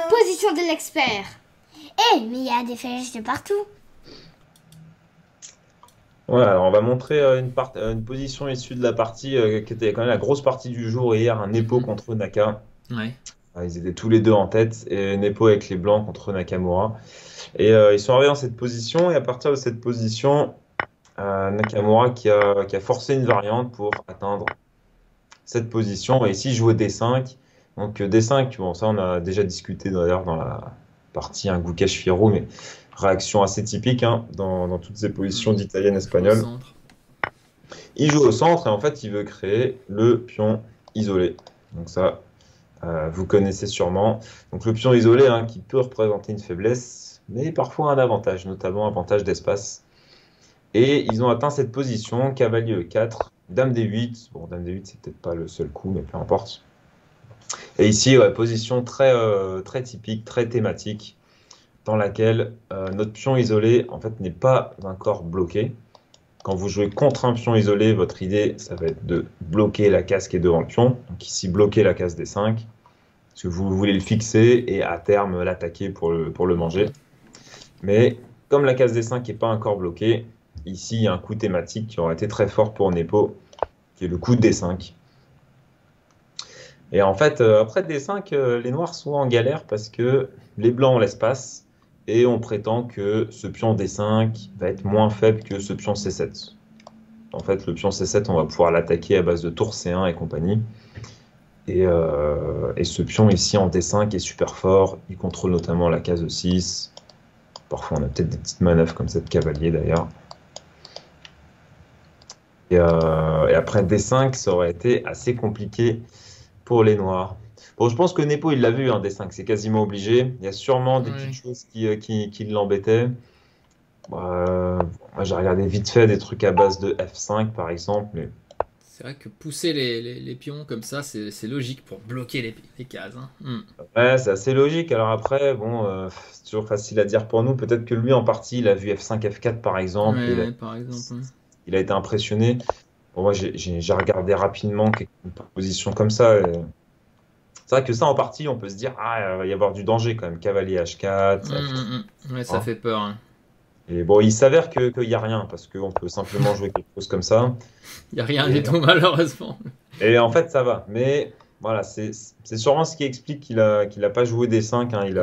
Position de l'expert. Eh, mais il y a des flèches de partout. Ouais, alors on va montrer une position issue de la partie qui était quand même la grosse partie du jour hier, un Nepo contre Naka. Ouais. Ils étaient tous les deux en tête, et Nepo avec les blancs contre Nakamura. Et ils sont arrivés dans cette position, et à partir de cette position, Nakamura qui a forcé une variante pour atteindre cette position, et ici jouer D5. Donc D5, bon, ça on a déjà discuté d'ailleurs dans la partie un Gukash Firo, mais réaction assez typique hein, dans toutes ces positions d'italienne espagnole. Il joue au centre et en fait il veut créer le pion isolé. Donc ça, vous connaissez sûrement. Donc le pion isolé hein, qui peut représenter une faiblesse, mais parfois un avantage, notamment un avantage d'espace. Et ils ont atteint cette position, cavalier E4, dame D8. Bon, dame D8 c'est peut-être pas le seul coup, mais peu importe. Et ici, ouais, position très typique, très thématique, dans laquelle notre pion isolé en fait n'est pas encore bloqué. Quand vous jouez contre un pion isolé, votre idée, ça va être de bloquer la case qui est devant le pion. Donc ici, bloquer la case D5, parce que vous voulez le fixer et à terme l'attaquer pour le manger. Mais comme la case D5 n'est pas encore bloquée, ici, il y a un coup thématique qui aurait été très fort pour Nepo, qui est le coup de D5. Et en fait, après D5, les noirs sont en galère parce que les blancs ont l'espace et on prétend que ce pion D5 va être moins faible que ce pion C7. En fait, le pion C7, on va pouvoir l'attaquer à base de tour C1 et compagnie. Et ce pion ici en D5 est super fort. Il contrôle notamment la case E6. Parfois, on a peut-être des petites manœuvres comme cette cavalier d'ailleurs. Et après D5, ça aurait été assez compliqué pour les noirs. Bon, je pense que Nepo, il l'a vu, hein, D5, c'est quasiment obligé. Il y a sûrement des petites choses qui l'embêtaient. Moi, j'ai regardé vite fait des trucs à base de F5, par exemple. Mais... C'est vrai que pousser les pions comme ça, c'est logique pour bloquer les cases. Hein. Ouais, c'est assez logique. Alors après, bon, c'est toujours facile à dire pour nous. Peut-être que lui, en partie, il a vu F5, F4, par exemple. Ouais, par exemple. Il a été impressionné. Bon, moi, j'ai regardé rapidement une position comme ça. C'est vrai que ça, en partie, on peut se dire, il va y avoir du danger quand même. Cavalier H4. Ouais, ça fait peur. Hein. Et bon, il s'avère qu'il n'y a rien, parce qu'on peut simplement jouer quelque chose comme ça. Il n'y a rien du tout, malheureusement. Et en fait, ça va. Mais voilà, c'est sûrement ce qui explique qu'il a pas joué D5. Hein. Il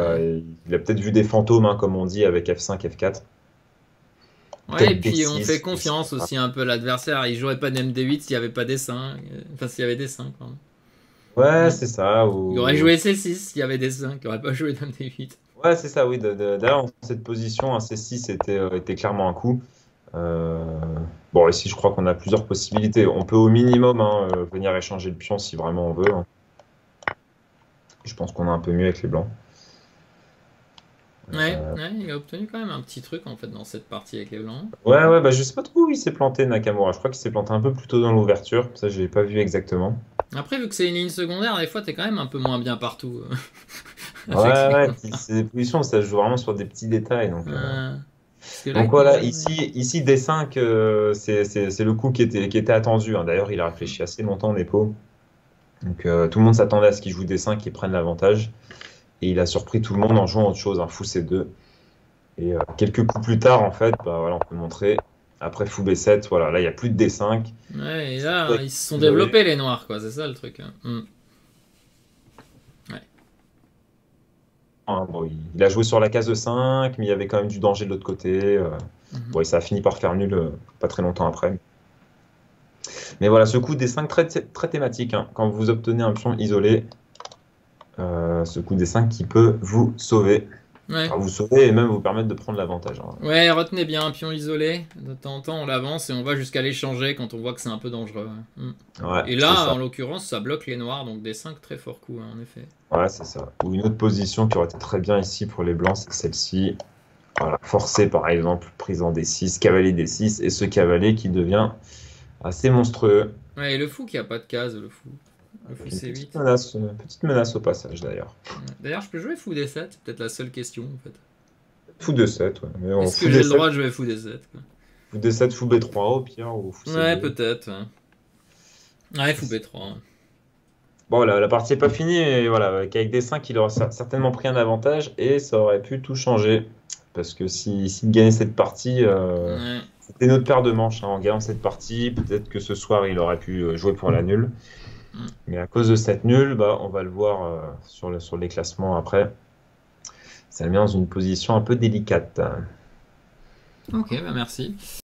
a peut-être vu des fantômes, hein, comme on dit, avec F5, F4. Ouais, et puis on fait confiance aussi un peu à l'adversaire. Il jouerait pas d'MD8 s'il n'y avait pas D5. Enfin, s'il y avait D5, pardon. Ouais, c'est ça. Il aurait joué C6 s'il y avait D5. Il n'aurait pas joué d'MD8. Ouais, c'est ça, oui. D'ailleurs, dans cette position, un C6 était clairement un coup. Bon, ici, je crois qu'on a plusieurs possibilités. On peut au minimum venir échanger le pion si vraiment on veut. Hein. Je pense qu'on a un peu mieux avec les blancs. Ouais, il a obtenu quand même un petit truc en fait dans cette partie avec les blancs. Ouais, bah je sais pas trop où il s'est planté Nakamura. Je crois qu'il s'est planté un peu plus tôt dans l'ouverture. Ça, je l'ai pas vu exactement. Après, vu que c'est une ligne secondaire, des fois, t'es quand même un peu moins bien partout. Ouais, c'est des positions, ça joue vraiment sur des petits détails. Donc voilà, ici D5, c'est le coup qui était attendu. Hein. D'ailleurs, il a réfléchi assez longtemps, Nepo. Donc tout le monde s'attendait à ce qu'il joue D5 et prenne l'avantage. Et il a surpris tout le monde en jouant autre chose, un fou C2. Et quelques coups plus tard, en fait, bah, voilà, on peut montrer. Après fou B7, voilà, là, il n'y a plus de D5. Ouais, et là, ils se sont développés, les noirs, quoi. C'est ça, le truc. Hein. Ouais. Bon, il a joué sur la case E5, mais il y avait quand même du danger de l'autre côté. Bon, et ça a fini par faire nul pas très longtemps après. Mais voilà, ce coup D5 très thématique. Hein. Quand vous obtenez un pion isolé, ce coup D5 qui peut vous sauver. Ouais. Enfin, vous sauver et même vous permettre de prendre l'avantage. Hein. Ouais, retenez bien un pion isolé. De temps en temps, on l'avance et on va jusqu'à l'échanger quand on voit que c'est un peu dangereux. Ouais, et là, en l'occurrence, ça bloque les noirs, donc D5, très fort coup, hein, en effet. Ouais, c'est ça. Ou une autre position qui aurait été très bien ici pour les blancs, c'est celle-ci. Voilà, forcé par exemple, prise en D6, cavalier D6, et ce cavalier qui devient assez monstrueux. Ouais, et le fou qui a pas de case, le fou. Le fou C8. Petite menace au passage d'ailleurs. D'ailleurs, je peux jouer fou D7, c'est peut-être la seule question en fait. Fou D7, ouais. Est-ce que j'ai le droit de jouer fou D7 quoi. Fou D7, fou B3 au pire, ou fou C2. Ouais, peut-être. Ouais, fou B3. Bon, la partie n'est pas finie, mais voilà, qu'avec des 5, il aurait certainement pris un avantage et ça aurait pu tout changer. Parce que s'il gagnait cette partie, Ouais. c'était notre paire de manches. Hein. En gagnant cette partie, peut-être que ce soir, il aurait pu jouer pour la nulle. Mais à cause de cette nulle, bah, on va le voir sur les classements après. Ça le met dans une position un peu délicate. Ok, bah merci.